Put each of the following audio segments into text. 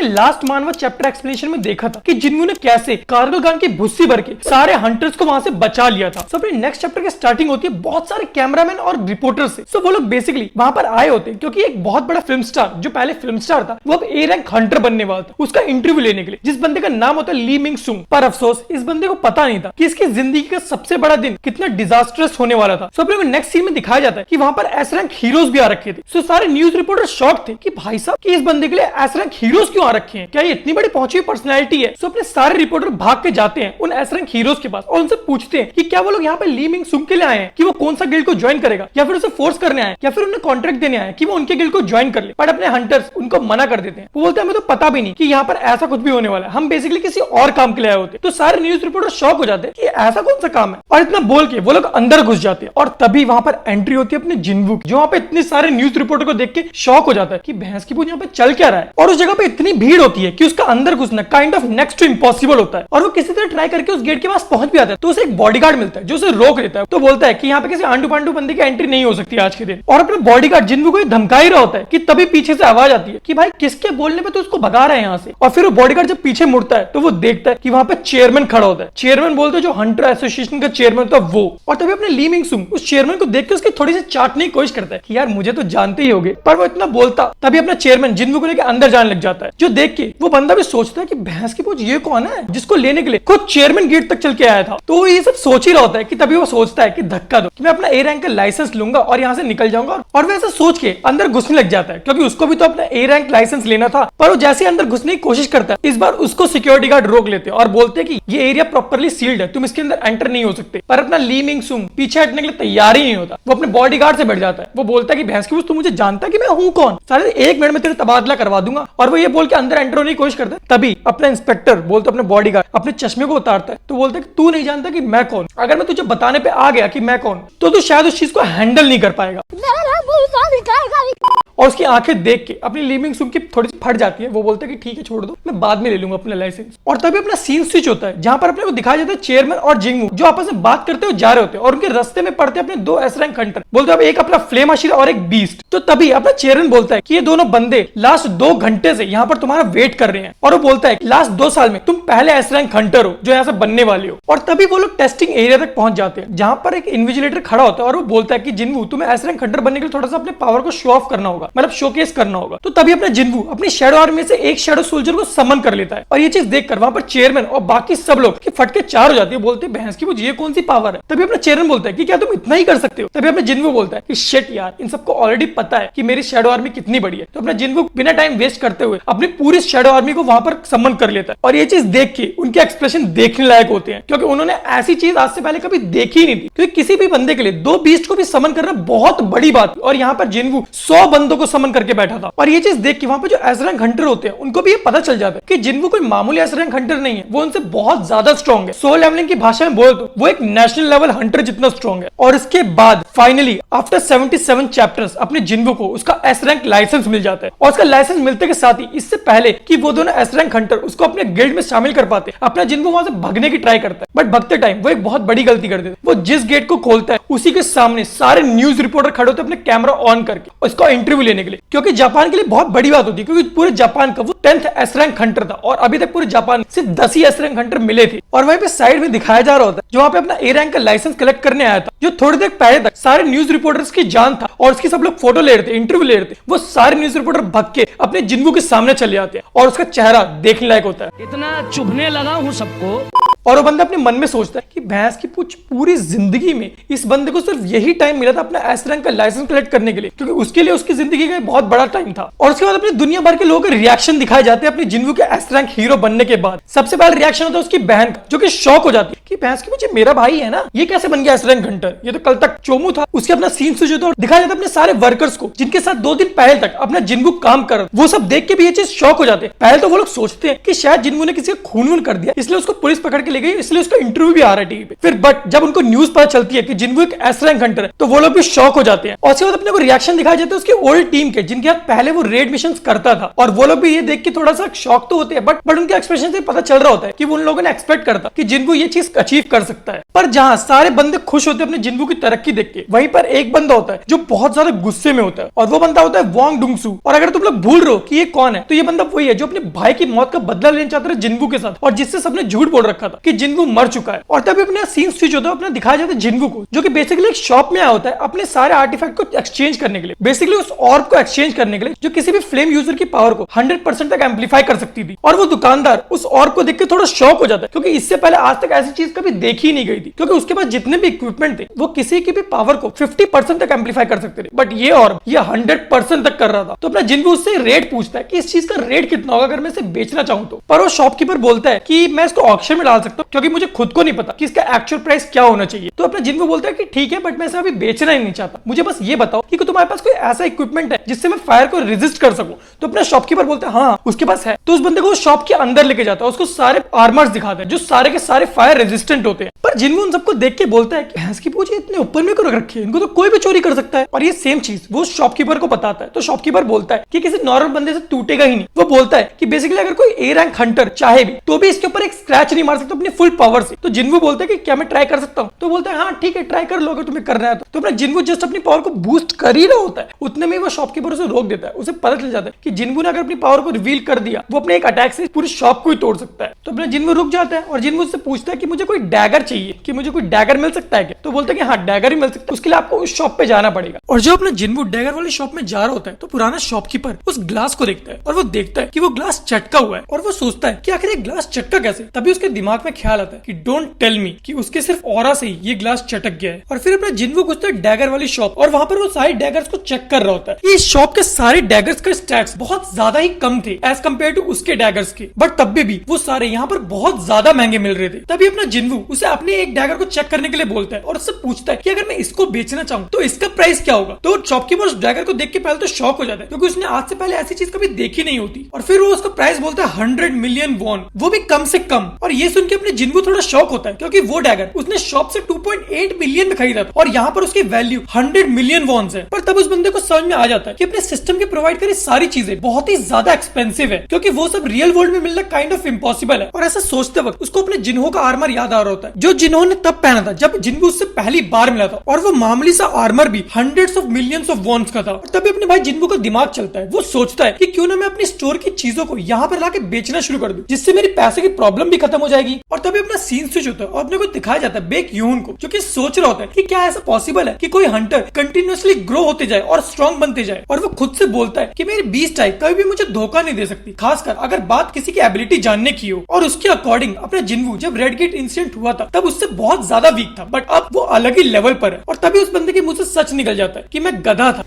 Last मानवा chapter explanation में देखा था कि जिन्होंने कैसे कारगिल गान की भुस्सी भर के सारे हंटर्स को वहां से बचा लिया था। सो अपने नेक्स्ट चैप्टर की स्टार्टिंग होती है बहुत सारे कैमरामैन और रिपोर्टर से। सो वो लोग बेसिकली वहां पर आए होते हैं क्योंकि एक बहुत बड़ा फिल्म स्टार जो पहले फिल्म स्टार था वो अब ए रैंक हंटर बनने वाला था, उसका इंटरव्यू लेने के लिए, जिस बंदे का नाम होता है ली मिंग सुंग। पर अफसोस इस बंदे को पता नहीं था कि इसकी जिंदगी का सबसे बड़ा दिन कितना डिजास्टरस होने वाला था। सो अपने नेक्स्ट सीन में दिखाया जाता है कि वहां पर एस रैंक हीरोज भी आ रखे थे। सो सारे न्यूज रिपोर्टर शॉक थे कि भाई साहब कि इस बंदे के लिए एस रैंक हीरोज क्यों आ रखे हैं, क्या ये इतनी बड़ी पहुंची हुई पर्सनैलिटी है। सो अपने सारे रिपोर्टर भाग के जाते हैं उन एस रैंक हीरोज के पास और उनसे पूछते हैं कि क्या वो लोग यहाँ पे ली मिंग सुंग के लिए आए हैं कि वो कौन सा गिल्ड को ज्वाइन करेगा, या फिर उसे फोर्स करने आए, या फिर उन्हें कॉन्ट्रैक्ट देने आए कि वो उनके गिल्ड को ज्वाइन कर ले। बट अपने हंटर्स उनको मना कर देते हैं। वो बोलते हैं हमें तो पता भी नहीं कि यहाँ पर ऐसा कुछ भी होने वाला है, हम बेसिकली किसी और काम के लिए आए होते। तो सारे न्यूज रिपोर्टर शॉक हो जाते हैं कि ऐसा कौन सा काम है, और इतना बोल के वो लोग अंदर घुस जाते हैं। और तभी वहां पर एंट्री होती है अपने जिन्वू की, जो वहां पे इतने सारे न्यूज रिपोर्टर को देख के शॉक हो जाता है कि भैंस की पूंछ यहाँ पे चल क्या रहा है। और उस जगह पे इतनी भीड़ होती है कि उसका अंदर घुसना kind of next to impossible होता है। और वो किसी तरह ट्राई करके उस गेट के पास पहुंच भी आता है तो उसे एक बॉडीगार्ड मिलता है जो उसे रोक लेता है। तो बोलता है कि यहाँ पे किसी आंडू पांडू बंदे की एंट्री नहीं हो सकती आज के दिन। और अपने बॉडीगार्ड जिन्वू को धमका ही रहा होता है कि तभी पीछे से आवाज आती है कि भाई किसके बोलने पे तो उसको भगा रहे हैं यहाँ से। और फिर वो बॉडीगार्ड जब पीछे मुड़ता है तो वो देखता है कि वहां पे चेयरमैन खड़ा होता है। चेयरमैन बोलते हैं जो हंटर एसोसिएशन का चेयरमैन था वो। और तभी अपने ली मिंग सुंग उस चेयरमैन को देख के उसकी थोड़ी सी चाटने की कोशिश करता है कि यार मुझे तो जानते ही होगे, पर वो इतना बोलता तभी अपना चेयरमैन जिन्वू को लेकर अंदर जाने लग जाता है। जो देख के वो बंदा भी सोचता है कि भैंस की पूछ ये कौन है जिसको लेने के लिए खुद चेयरमैन गेट तक चल के आया था। तो ये सब सोच ही रहा होता है कि तभी वो सोचता है कि धक्का दो कि मैं अपना ए रैंक का लाइसेंस लूंगा और यहाँ से निकल जाऊंगा। और वैसा सोच के अंदर घुसने लग जाता है क्योंकि उसको भी तो अपना ए रैंक लाइसेंस लेना था। पर वो जैसे अंदर घुसने की कोशिश करता है इस बार उसको सिक्योरिटी गार्ड रोक लेते हैं और बोलते हैं कि ये एरिया प्रॉपर्ली सील्ड है, तुम इसके अंदर एंटर नहीं हो सकते। पर अपना ली मिंग सुंग पीछे हटने के लिए तैयार ही नहीं होता। वो अपने बॉडीगार्ड से बैठ जाता है। वो बोलता है कि भैंस की पूछ तू मुझे जानता है कि मैं हूं कौन, सारे 1 मिनट में तेरे तबादला करवा दूंगा। और वो ये बोल के अंदर एंटर होने की कोशिश करता है। तभी अपना इंस्पेक्टर बोलता अपने बॉडीगार्ड अपने चश्मे को उतारता है। तो बोलता है कि तू नहीं जानता कि मैं कौन, अगर मैं तुझे बताने पे आ गया कि मैं कौन तो तू शायद उस चीज को हैंडल नहीं कर पाएगा। और उसकी आंखें देख के अपनी ली मिंग सुंग की थोड़ी सी फट जाती है। वो बोलता है कि ठीक है छोड़ दो, मैं बाद में ले लूंगा अपना लाइसेंस। और तभी अपना सीन स्विच होता है जहां पर अपने को दिखाया जाता है चेयरमैन और जिंगू जो आपस में बात करते हुए जा रहे होते हैं। और उनके रास्ते में पड़ते अपने 2 एस रैंक हंटर। बोलते हैं एक अपना फ्लेम आशिर और एक बीस्ट। तो तभी अपना चेयरमैन बोलता है कि ये दोनों बंदे लास्ट 2 घंटे से यहाँ पर तुम्हारा वेट कर रहे हैं। और वो बोलता है लास्ट 2 साल में तुम पहले एस रैंक हंटर हो जो यहाँ से बनने वाले हो। और तभी वो लोग टेस्टिंग एरिया तक पहुंच जाते हैं जहां पर एक इन्विजिलेटर खड़ा होता है और वो बोलता है कि जिन्वू तुम्हें एस रैंक हंटर बनने के लिए थोड़ा सा अपने पावर को शो ऑफ करना होगा, मतलब शोकेस करना होगा। तो तभी अपना जिन्वू अपनी शैडो आर्मी से एक शैडो सोल्जर को समन कर लेता है। और ये चीज देखकर वहां पर चेयरमैन और बाकी सब लोग की फटके 4 हो जाती है। बोलते हैं भैंस की वो ये कौन सी पावर है। तभी अपना चेयरमैन बोलता है कि क्या तुम इतना ही कर सकते हो। तभी अपना जिन्वू बोलता है कि शिट यार इन सबको ऑलरेडी पता है कि मेरी शैडो आर्मी कितनी बड़ी है। तो अपना जिन्वू बिना टाइम वेस्ट करते हुए अपनी पूरी शैडो आर्मी को वहां पर समन कर लेता है। और ये चीज देख के उनके एक्सप्रेशन देखने लायक होते हैं क्योंकि उन्होंने ऐसी चीज आज से पहले कभी देखी ही नहीं थी। क्योंकि किसी भी बंदे के लिए 2 बीस्ट को भी समन करना बहुत बड़ी बात। और यहाँ पर जिन्वू 100 बंदों को समन करके बैठा था। और ये चीज देख के वहां पर जो एस रैंक हंटर होते हैं उनको भी ये पता चल जाता है कि जिन्वू कोई मामूली एस रैंक हंटर नहीं है, वो उनसे बहुत ज्यादा स्ट्रॉन्ग है। सोल लेवलिंग की भाषा में बोल तो वो एक नेशनल लेवल हंटर जितना स्ट्रॉन्ग है। और इसके बाद फाइनली आफ्टर 77 चैप्टर्स अपने जिन्वू को उसका एस रैंक लाइसेंस मिल जाता है। और उसका लाइसेंस मिलते के साथ ही इससे पहले कि वो दोनों एस रैंक हंटर उसको अपने गिल्ड में शामिल कर पाते अपना जिन्वू वहां से भगने की ट्राई करता है। बट भगते टाइम वो एक बहुत बड़ी गलती कर देता है। वो जिस गेट को खोलता है उसी के सामने सारे न्यूज रिपोर्टर खड़े होते अपने कैमरा ऑन करके उसका इंटरव्यू लेने के लिए, क्योंकि जापान के लिए बहुत बड़ी बात होती है क्योंकि पूरे जापान का वो 10th एस रैंक हंटर था और अभी तक पूरे जापान सिर्फ 10 ही एस रैंक हंटर मिले थे। और वहीं पे साइड में दिखाया जा रहा होता है जो वहां पे अपना ए रैंक का लाइसेंस कलेक्ट करने आया था, जो थोड़ी देर पहले तक सारे न्यूज रिपोर्टर्स की जान था और उसकी सब लोग फोटो ले रहे थे, इंटरव्यू ले रहे थे। वो सारे न्यूज रिपोर्टर भग के अपने जिन्वू के सामने चले आते हैं और उसका चेहरा देखने लायक होता है। इतना चुभने लगा हूं सबको। और वो बंदा अपने मन में सोचता है कि भैंस की पूछ पूरी जिंदगी में इस बंदे को सिर्फ यही टाइम मिला था अपना एस रैंक का लाइसेंस कलेक्ट करने के लिए, क्योंकि उसके लिए उसकी जिंदगी का बहुत बड़ा टाइम था। और उसके बाद अपने दुनिया भर के लोगों के रिएक्शन दिखाए जाते हैं अपने जिन्वू के एस रैंक हीरो बनने के बाद। सबसे पहले रिएक्शन होता है उसकी बहन का, जो कि शॉक हो जाती है कि भैंस की पूछ मेरा भाई है ना, ये कैसे बन गया एस रैंक हंटर, ये तो कल तक चोमू था। उसके अपना सीन से जो दिखाया जाता है अपने सारे वर्कर्स को जिनके साथ 2 दिन पहले तक अपना जिन्वू काम कर, वो सब देख के भी ये चीज शॉक हो जाते हैं। पहले तो वो लोग सोचते हैं कि शायद जिन्वू ने किसी का खून वून कर दिया इसलिए उसको पुलिस पकड़ के चली गई, इसलिए उसका इंटरव्यू भी आ रहा है टीवी पे। फिर बट जब उनको न्यूज पता चलती है कि जिन्वू एक एस रैंक हंटर है, तो वो लोग भी शॉक हो जाते हैं। और उसके बाद अपने को रिएक्शन दिखाए जाते हैं उसकी ओल्ड टीम के, जिनके साथ पहले वो रेड मिशन करता था, और वो लोग भी ये देख के थोड़ा सा शॉक तो होते हैं, बट उनके एक्सप्रेशन से पता चल रहा होता है कि उन लोगों ने एक्सपेक्ट करता कि जिन्वू ये चीज अचीव कर सकता है। पर जहां सारे बंदे खुश होते हैं अपने जिन्वू की तरक्की देख के, वहीं पर एक बंदा होता है जो बहुत ज्यादा गुस्से में होता है, और वो बंदा होता है वांग डुंगसू। और अगर तुम लोग भूल रहे हो कि ये कौन है, तो ये बंदा वही है जो अपने भाई की मौत का बदला लेना चाहता था जिन्वू के साथ, और जिससे सबने झूठ बोल रखा था कि जिन्वू मर चुका है। और तभी अपने सीन स्विच होता है, अपना दिखाया जाता है जिन्वू को, जो कि बेसिकली एक शॉप में आया होता है अपने सारे आर्टिफैक्ट को एक्सचेंज करने के लिए, बेसिकली उस ऑर्ब को एक्सचेंज करने के लिए जो किसी भी फ्लेम यूजर की पावर को 100% तक एम्पलीफाई कर सकती थी। और वो दुकानदार उस ऑर्ब को देख के थोड़ा शॉक हो जाता है, क्योंकि इससे पहले आज तक ऐसी चीज कभी देखी नहीं गई थी, क्योंकि उसके पास जितने भी इक्विपमेंट थे वो किसी की भी पावर को 50% तक एम्पलीफाई कर सकते थे, बट ये ऑर्ब ये 100% तक कर रहा था। तो अपना जिन्वू उससे रेट पूछता है कि इस चीज का रेट कितना होगा अगर मैं इसे बेचना चाहूं तो। पर वो शॉपकीपर बोलता है कि मैं इसको ऑक्शन में डाल सकता हूं, क्योंकि मुझे खुद को नहीं पता कि इसका एक्चुअल प्राइस क्या होना चाहिए। तो अपना जिन्वू बोलता है कि ठीक है, बट मैं इसे अभी बेचना ही नहीं चाहता, मुझे बस ये बताओ कि तुम्हारे पास कोई ऐसा इक्विपमेंट है जिससे मैं फायर को रेजिस्ट कर सकूं। तो अपना शॉपकीपर बोलता है हाँ उसके पास है। तो उस बंदे को शॉप के अंदर लेके जाता है, उसको सारे आर्मर्स दिखाते हैं जो सारे के सारे फायर रेजिस्टेंट होते हैं। पर जिन्वू उन सबको देख के बोलता है कि भैंस की पूंछ इतने ऊपर में क्यों रख रखी है, इनको तो कोई भी चोरी कर सकता है। और ये सेम चीज वो शॉपकीपर को बताता है। तो शॉपकीपर बोलता है कि किसी नॉर्मल बंदे से टूटेगा ही नहीं। वो बोलता है कि बेसिकली अगर कोई ए रैंक हंटर चाहे भी तो भी इसके ऊपर एक स्क्रैच नहीं मार सकता अपनी फुल पावर से। तो जिन्वू बोलता है कि क्या मैं ट्राई कर सकता हूँ? तो बोलता है हाँ ठीक है ट्राई कर लो अगर तुम्हें करना है तो। अपना जिन्वू जस्ट अपनी पावर को बूस्ट कर ही रहा होता है, उतने में वो शॉपकीपर उसे रोक देता है। उसे पता चल जाता है कि जिन्वू ने अगर अपनी पावर को रिवील कर दिया वो अपने एक अटैक से पूरी शॉप को ही तोड़ सकता है। तो अपना जिन्वू रुक जाता है और जिन्वू से पूछता है कि मुझे कोई डैगर चाहिए, कि मुझे कोई डैगर मिल सकता है क्या? तो बोलता है कि हाँ डैगर ही मिल सकता है, उसके लिए आपको उस शॉप पे जाना पड़ेगा। और जब अपना जिन्वू डैगर वाली शॉप में जा रहा होता है तो पुराना शॉपकीपर उस ग्लास को देखता है और वो देखता है कि वो ग्लास चटका हुआ है और वो सोचता है कि आखिर ये ग्लास चटका कैसे। तभी उसके दिमाग में ख्याल आता है कि डोंट टेल मी कि उसके सिर्फ ऑरा से ही ये ग्लास चटक गया है। और फिर अपना जिन्वू घुसता है डैगर वाली शॉप और वहां पर वो सारे डैगर्स को चेक कर रहा होता है। इस शॉप के सारे डैगर्स के स्टैट्स बहुत ज्यादा ही कम थे एज कम्पेयर टू उसके डैगर्स के, बट तब भी वो सारे यहाँ पर बहुत ज्यादा महंगे मिल रहे थे। तभी अपना जिन्वू उसे अपने एक डैगर को चेक करने के लिए बोलता है और उससे पूछता है कि अगर मैं इसको बेचना चाहूँ तो इसका प्राइस क्या होगा। तो शॉपकीपर उस डैगर को देख के पहले तो शॉक हो जाता है क्योंकि उसने आज से पहले ऐसी चीज कभी देखी नहीं होती। और फिर वो उसका प्राइस बोलता है 100 मिलियन वॉन, वो भी कम से कम। और ये सुन के अपने जिन्वू थोड़ा शॉक होता है क्योंकि वो डैगर उसने शॉप से 2.8 मिलियन में खरीदा था और यहाँ पर उसकी वैल्यू 100 मिलियन वॉन्स है। पर तब उस बंदे को समझ में आ जाता है कि अपने सिस्टम की प्रोवाइड करी सारी चीजें बहुत ही ज्यादा एक्सपेंसिव है, क्योंकि वो सब रियल वर्ल्ड में मिलना काइंड ऑफ इम्पॉसिबल है। और ऐसा सोचते वक्त उसको अपने जिन्हो का आर्मर याद आ रहा होता है जो जिन्हो ने तब पहना था जब जिन्वू उससे पहली बार मिला था, और वो मामूली सा आर्मर भी hundreds of millions of wands का था। और तभी अपने भाई जिन्वू का दिमाग चलता है, वो सोचता है कि क्यों ना मैं अपनी स्टोर की चीजों को यहाँ पर लाके बेचना शुरू कर दूं, जिससे मेरी पैसे की प्रॉब्लम भी खत्म हो जाएगी। और तभी अपना सीन स्विच होता है और अपने को दिखाया जाता है बेक यून को, जो कि सोच रहा होता है कि क्या ऐसा पॉसिबल है कि कोई हंटर कंटिन्यूअसली ग्रो होते जाए और स्ट्रॉन्ग बनते जाए। और वो खुद से बोलता है कि मेरी बीस्ट टाइप कभी भी मुझे धोखा नहीं दे सकती, खासकर अगर बात किसी की एबिलिटी जानने की हो। और उसके अकॉर्डिंग अपना जिन्वू जब रेड गेट इंसिडेंट हुआ था तब उससे बहुत ज्यादा वीक था, बट अब वो अलग ही लेवल पर है। और तभी उस बंदे के मुंह से सच निकल जाता है कि मैं गधा था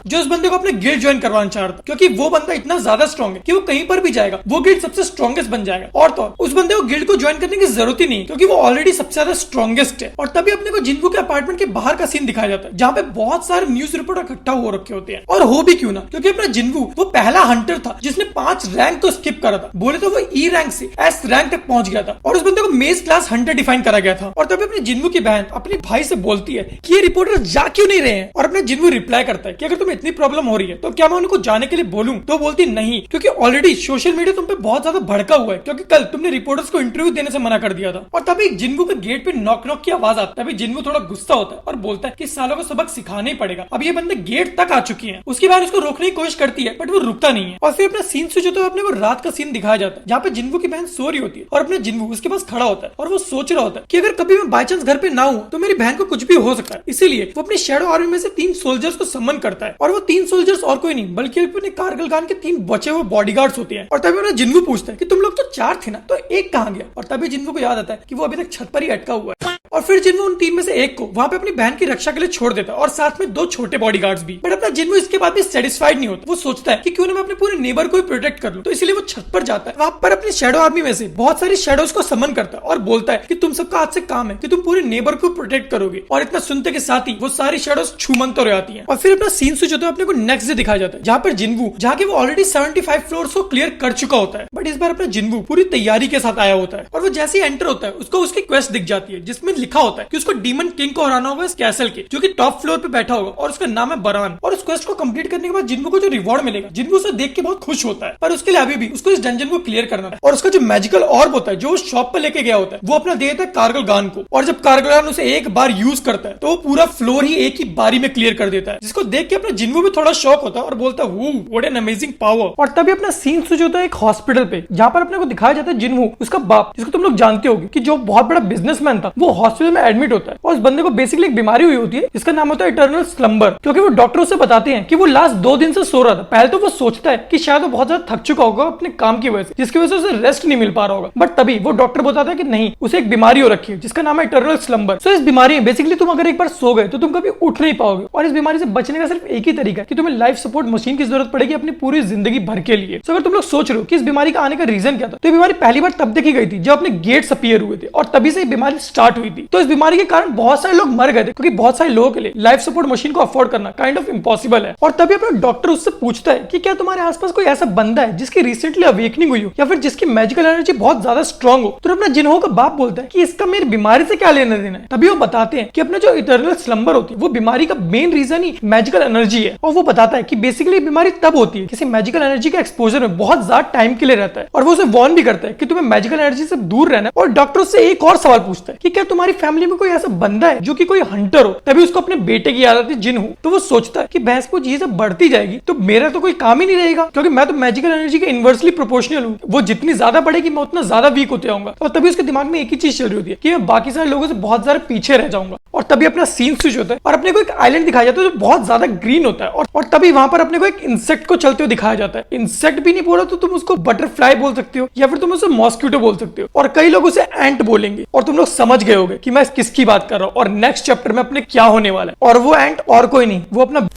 जो उस बंदे को अपने गिल्ड ज्वाइन करवाना चाह रहा था, क्योंकि वो बंदा इतना ज्यादा स्ट्रॉन्ग है कि वो कहीं पर भी जाएगा वो गिल्ड सबसे स्ट्रॉन्गेस्ट बन जाएगा। और तो उस बंदे को गिल्ड को ज्वाइन करने की जरूरत ही नहीं, क्योंकि वो ऑलरेडी सबसे ज्यादा स्ट्रॉन्गेस्ट है। और तभी अपने को जिन्वू के अपार्टमेंट के बाहर का सीन दिखाया जाता है जहाँ पे बहुत सारे न्यूज रिपोर्टर इकट्ठा हो रखे होते हैं। और हो भी क्यों ना, क्योंकि अपना जिन्वू वो पहला हंटर था जिसने 5 रैंक को स्किप करा था। बोले तो वो ई रैंक से एस रैंक तक पहुंच गया था और उस बंदे को मेज क्लास हंटर डिफाइन करा गया था। और तभी अपने जिन्वू की बहन अपने भाई से बोलती है कि ये रिपोर्टर जा क्यों नहीं रहे हैं। और अपना जिन्वू रिप्लाई करता है कि अगर तुम्हें इतनी प्रॉब्लम हो रही है तो क्या मैं उनको जाने के लिए बोलूं? तो बोलती नहीं, क्योंकि ऑलरेडी सोशल मीडिया तुम पे बहुत ज्यादा भड़का हुआ है, क्योंकि कल तुमने रिपोर्टर्स को इंटरव्यू देने से मना कर दिया था। और तभी जिन्वू के गेट पे नॉक नॉक की आवाज आती है। तभी जिन्वू थोड़ा गुस्सा होता है और बोलता है कि सालों को सबक सिखाना ही पड़ेगा, अब ये बंदे गेट तक आ चुकी है। उसके बाद उसको रोकने की कोशिश करती है बट वो रुकता नहीं है। और फिर अपना सीन स्विच होता है, अपने को रात का सीन दिखाया जाता है जहाँ पे जिन्वू की बहन सो रही होती है और अपने जिन्वू उसके पास खड़ा होता है और वो सोच रहा होता है कि अगर कभी मैं बाय चांस घर पे ना हूं तो मेरी बहन को कुछ भी हो सकता है। इसीलिए वो अपनी शैडो आर्मी में से 3 सोल्जर्स को समन करता है और वो 3 सोल्जर्स और कोई नहीं बल्कि अपने कारगिल खान के 3 बचे हुए बॉडीगार्ड्स होते हैं। और तभी उन्हें जिन्वू पूछता है कि तुम लोग तो 4 थे ना, तो एक कहां गया? और तभी जिन्वू को याद आता है कि वो अभी तक छत पर ही अटका हुआ है। और फिर जिन्वो उन 3 में से एक को वहां पे अपनी बहन की रक्षा के लिए छोड़ देता है और साथ में 2 छोटे बॉडीगार्ड्स भी। बट अपना जिन्वो इसके बाद भी सेटिस्फाइड नहीं होता। वो सोचता है कि क्यों ना मैं अपने पूरे नेबर को ही प्रोटेक्ट कर लूं। तो इसलिए वो छत पर जाता है। वहां पर अपनी शैडो आर्मी में से बहुत सारी शैडोज को समन करता है और बोलता है कि तुम सबका आज से काम है कि तुम पूरे नेबर को प्रोटेक्ट करोगे। और इतना सुनते के साथ ही वो सारी शैडोज छूमंत हो आती है। और फिर अपना सीन स्विच होता है अपने को नेक्स्ट डे दिखाया जाता है, जहाँ पर जिन्वो जहाँ के वो ऑलरेडी 75 फ्लोर्स को क्लियर कर चुका होता है। बट इस बार अपना जिन्वो पूरी तैयारी के साथ आया होता है। और वो जैसे ही एंटर होता है उसको उसकी क्वेस्ट दिख जाती है, जिसमें लिखा होता है कि उसको डीमन किंग को हराना होगा इस कैसल के, जो कि टॉप फ्लोर पे बैठा होगा और उसका नाम है बरान। और उस क्वेस्ट को कंप्लीट करने के बाद जिन्वो को जो रिवॉर्ड मिलेगा, जिन्वो उसे देख के बहुत खुश होता है। पर उसके लिए अभी भी उसको इस डंजन को क्लियर करना है। और उसका जो मैजिकल ऑर्ब होता है जो उस शॉप पर लेके गया होता है, वो अपना दे देता है कारगल गान को। और जब कारगल गान उसे एक बार यूज करता है तो वो पूरा फ्लोर ही एक ही बारी में क्लियर कर देता है, जिसको देख के अपना जिन्वो भी थोड़ा शॉक होता है और बोलता है वो व्हाट एन अमेजिंग पावर। और तभी अपना सीन स्विच होता है एक हॉस्पिटल पे, जहाँ पर अपने को दिखाया जाता है जिन्वो उसका बाप, जिसको तुम लोग जानते होगे कि जो बहुत बड़ा बिजनेसमैन था, वो हॉस्पिटल में एडमिट होता है। और उस बंदे को बेसिकली एक बीमारी हुई होती है जिसका नाम होता है इटर्नल स्लम्बर, क्योंकि वो डॉक्टर उसे बताते हैं कि वो लास्ट 2 दिन से सो रहा था। पहले तो वो सोचता है कि शायद वो बहुत ज्यादा थक चुका होगा अपने काम की वजह से, जिसकी वजह से उसे रेस्ट नहीं मिल पा रहा होगा। बट तभी वो डॉक्टर बताता है कि नहीं, उसे एक बीमारी हो रखी है जिसका नाम है इटर्नल स्लम्बर। सो इस बीमारी में बेसिकली तुम अगर एक बार सो गए तो तुम कभी उठ नहीं पाओगे। और इस बीमारी से बचने का सिर्फ एक ही तरीका है कि तुम्हें लाइफ सपोर्ट मशीन की जरूरत पड़ेगी अपनी पूरी जिंदगी भर के लिए। सो अगर तुम लोग सोच रहे हो कि इस बीमारी का आने का रीजन क्या था, तो ये बीमारी पहली बार तब देखी गई थी जब अपने गेट्स अपीयर हुए थे और तभी से ये बीमारी स्टार्ट हुई थी। तो इस बीमारी के कारण बहुत सारे लोग मर गए थे, क्योंकि बहुत सारे लोगों के लिए लाइफ सपोर्ट मशीन को अफोर्ड करना काइंड ऑफ इम्पॉसिबल है। और तभी अपना डॉक्टर उससे पूछता है कि क्या तुम्हारे आसपास कोई ऐसा बंदा है जिसकी रिसेंटली अवेकनिंग हुई हो या फिर जिसकी मैजिकल एनर्जी बहुत ज्यादा स्ट्रांग हो। तो अपना जिन्हो का बाप बोलता है कि इसका मेरी बीमारी से क्या लेना देना है। तभी वो बताते हैं कि अपना जो इटर्नल स्लम्बर होती है वो बीमारी का मेन रीजन ही मैजिकल एनर्जी है। और वो बताता है कि बेसिकली बीमारी तब होती है किसी मैजिकल एनर्जी के एक्सपोजर में बहुत ज्यादा टाइम के लिए रहता है। और वो उसे वार्न भी करता है कि तुम्हें मैजिकल एनर्जी से दूर रहना है। और डॉक्टर उससे एक और सवाल पूछता है कि क्या तुम्हारी फैमिली में कोई ऐसा बंदा है जो कि कोई हंटर हो। तभी उसको अपने बेटे की याद आती है जिन्हो। तो वो सोचता है कि भैंस को चीजें बढ़ती जाएगी तो मेरा तो कोई काम ही नहीं रहेगा, क्योंकि मैं तो मैजिकल एनर्जी के इनवर्सली प्रोपोर्शनल हूँ। वो जितनी ज्यादा बढ़ेगी मैं उतना ज्यादा वीक होते जाऊंगा। और तभी उसके दिमाग में एक ही चीज चल रही होती है कि मैं बाकी सारे लोगों से बहुत ज्यादा पीछे रह जाऊंगा। और तभी अपना सीन स्विच होता है और अपने को एक आइलैंड दिखाया जाता है जो बहुत ज्यादा ग्रीन होता है। और तभी वहां पर अपने को एक इंसेक्ट को चलते हुए दिखाया जाता है। इंसेक्ट भी नहीं बोला तो तुम उसको बटरफ्लाई बोल सकते हो या फिर तुम उसे मॉस्किटो बोल सकते हो, और कई लोग उसे एंट बोलेंगे। और तुम लोग समझ गए होगे कि मैं किसकी बात कर रहा हूँ और नेक्स्ट चैप्टर में अपने क्या होने वाला है। और वो एंट और कोई नहीं, वो अपना